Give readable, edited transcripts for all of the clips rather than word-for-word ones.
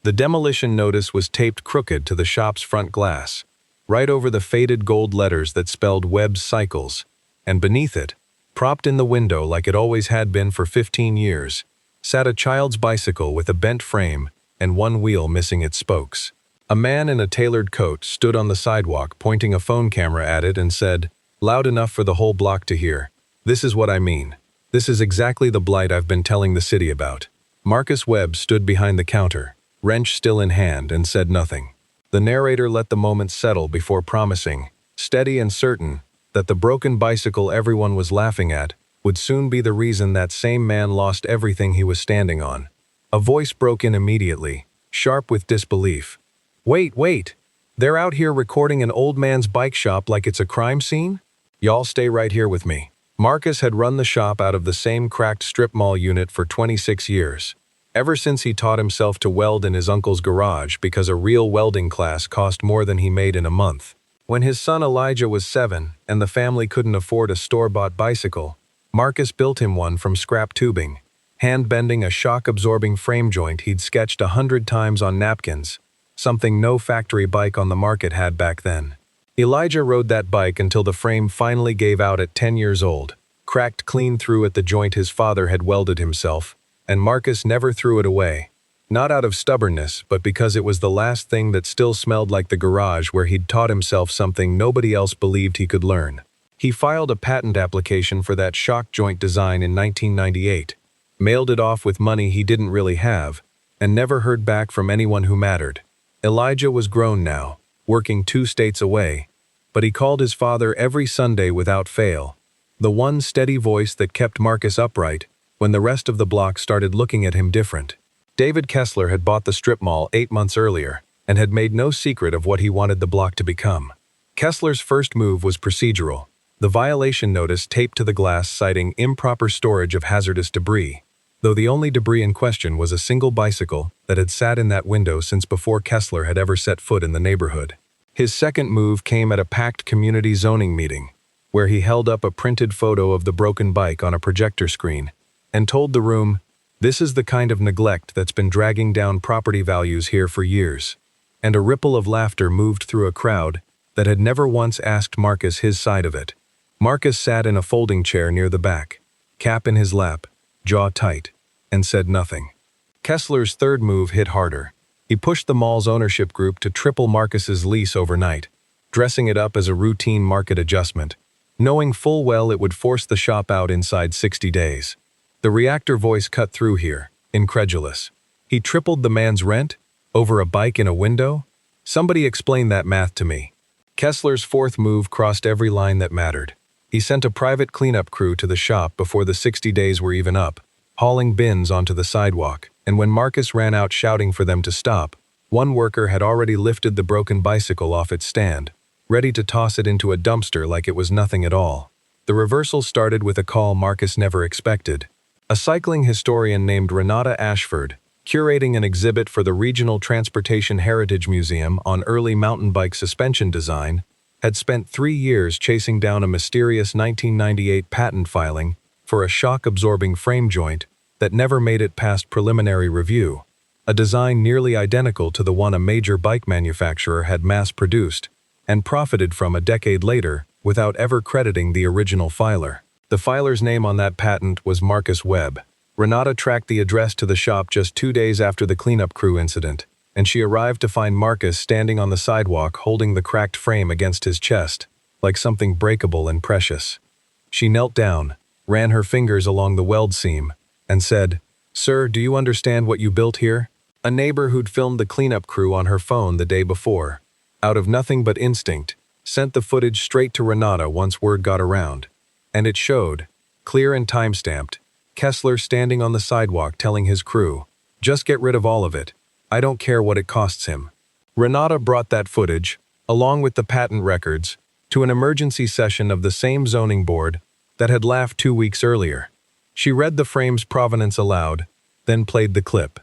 The demolition notice was taped crooked to the shop's front glass, right over the faded gold letters that spelled Webb's Cycles, and beneath it, propped in the window like it always had been for 15 years, sat a child's bicycle with a bent frame and one wheel missing its spokes. A man in a tailored coat stood on the sidewalk pointing a phone camera at it and said, loud enough for the whole block to hear, "This is what I mean. This is exactly the blight I've been telling the city about." Marcus Webb stood behind the counter, wrench still in hand, and said nothing. The narrator let the moment settle before promising, steady and certain, that the broken bicycle everyone was laughing at would soon be the reason that same man lost everything he was standing on. A voice broke in immediately, sharp with disbelief. Wait! They're out here recording an old man's bike shop like it's a crime scene? Y'all stay right here with me. Marcus had run the shop out of the same cracked strip mall unit for 26 years. Ever since he taught himself to weld in his uncle's garage because a real welding class cost more than he made in a month. When his son Elijah was 7 and the family couldn't afford a store-bought bicycle, Marcus built him one from scrap tubing, hand-bending a shock-absorbing frame joint he'd sketched 100 times on napkins, something no factory bike on the market had back then. Elijah rode that bike until the frame finally gave out at 10 years old, cracked clean through at the joint his father had welded himself, and Marcus never threw it away. Not out of stubbornness, but because it was the last thing that still smelled like the garage where he'd taught himself something nobody else believed he could learn. He filed a patent application for that shock joint design in 1998, mailed it off with money he didn't really have, and never heard back from anyone who mattered. Elijah was grown now, working 2 states away, but he called his father every Sunday without fail, the one steady voice that kept Marcus upright when the rest of the block started looking at him different. David Kessler had bought the strip mall 8 months earlier and had made no secret of what he wanted the block to become. Kessler's first move was procedural, the violation notice taped to the glass citing improper storage of hazardous debris, though the only debris in question was a single bicycle that had sat in that window since before Kessler had ever set foot in the neighborhood. His second move came at a packed community zoning meeting, where he held up a printed photo of the broken bike on a projector screen and told the room, "This is the kind of neglect that's been dragging down property values here for years." And a ripple of laughter moved through a crowd that had never once asked Marcus his side of it. Marcus sat in a folding chair near the back, cap in his lap, jaw tight, and said nothing. Kessler's third move hit harder. He pushed the mall's ownership group to triple Marcus's lease overnight, dressing it up as a routine market adjustment, knowing full well it would force the shop out inside 60 days. The reactor voice cut through here, incredulous. He tripled the man's rent? Over a bike in a window? Somebody explain that math to me. Kessler's fourth move crossed every line that mattered. He sent a private cleanup crew to the shop before the 60 days were even up, hauling bins onto the sidewalk, and when Marcus ran out shouting for them to stop, one worker had already lifted the broken bicycle off its stand, ready to toss it into a dumpster like it was nothing at all. The reversal started with a call Marcus never expected. A cycling historian named Renata Ashford, curating an exhibit for the Regional Transportation Heritage Museum on early mountain bike suspension design, had spent 3 years chasing down a mysterious 1998 patent filing for a shock-absorbing frame joint that never made it past preliminary review, a design nearly identical to the one a major bike manufacturer had mass-produced and profited from a decade later without ever crediting the original filer. The filer's name on that patent was Marcus Webb. Renata tracked the address to the shop just 2 days after the cleanup crew incident, and she arrived to find Marcus standing on the sidewalk holding the cracked frame against his chest, like something breakable and precious. She knelt down, ran her fingers along the weld seam, and said, "Sir, do you understand what you built here?" A neighbor who'd filmed the cleanup crew on her phone the day before, out of nothing but instinct, sent the footage straight to Renata once word got around, and it showed, clear and time-stamped, Kessler standing on the sidewalk telling his crew, "Just get rid of all of it. I don't care what it costs him." Renata brought that footage, along with the patent records, to an emergency session of the same zoning board that had laughed 2 weeks earlier. She read the frame's provenance aloud, then played the clip.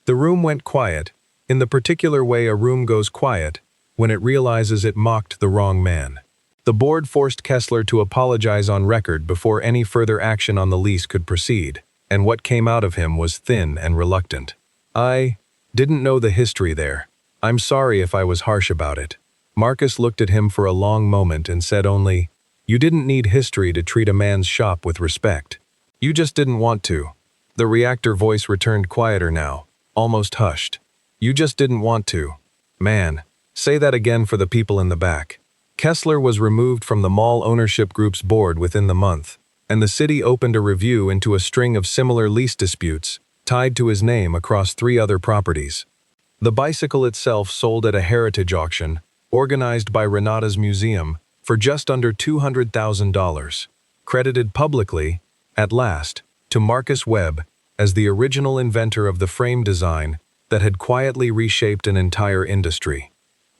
The room went quiet, in the particular way a room goes quiet when it realizes it mocked the wrong man. The board forced Kessler to apologize on record before any further action on the lease could proceed, and what came out of him was thin and reluctant. Didn't know the history there. I'm sorry if I was harsh about it. Marcus looked at him for a long moment and said only, "You didn't need history to treat a man's shop with respect. You just didn't want to." The reactor voice returned quieter now, almost hushed. "You just didn't want to. Man, say that again for the people in the back." Kessler was removed from the mall ownership group's board within the month, and the city opened a review into a string of similar lease disputes, tied to his name across 3 other properties. The bicycle itself sold at a heritage auction, organized by Renata's museum, for just under $200,000, credited publicly, at last, to Marcus Webb as the original inventor of the frame design that had quietly reshaped an entire industry.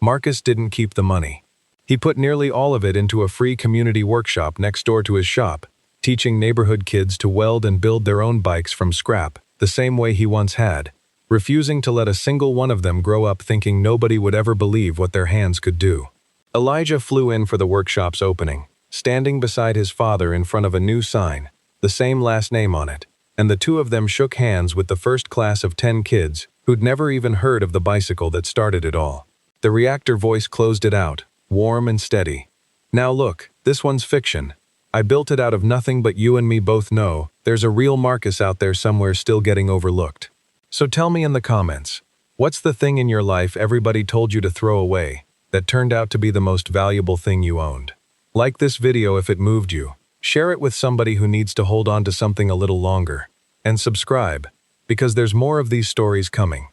Marcus didn't keep the money. He put nearly all of it into a free community workshop next door to his shop, teaching neighborhood kids to weld and build their own bikes from scrap, the same way he once had, refusing to let a single one of them grow up thinking nobody would ever believe what their hands could do. Elijah flew in for the workshop's opening, standing beside his father in front of a new sign, the same last name on it, and the two of them shook hands with the first class of 10 kids who'd never even heard of the bicycle that started it all. The reactor voice closed it out, warm and steady. "Now look, this one's fiction. I built it out of nothing, but you and me both know there's a real Marcus out there somewhere still getting overlooked. So tell me in the comments, what's the thing in your life everybody told you to throw away that turned out to be the most valuable thing you owned? Like this video if it moved you. Share it with somebody who needs to hold on to something a little longer. And subscribe, because there's more of these stories coming.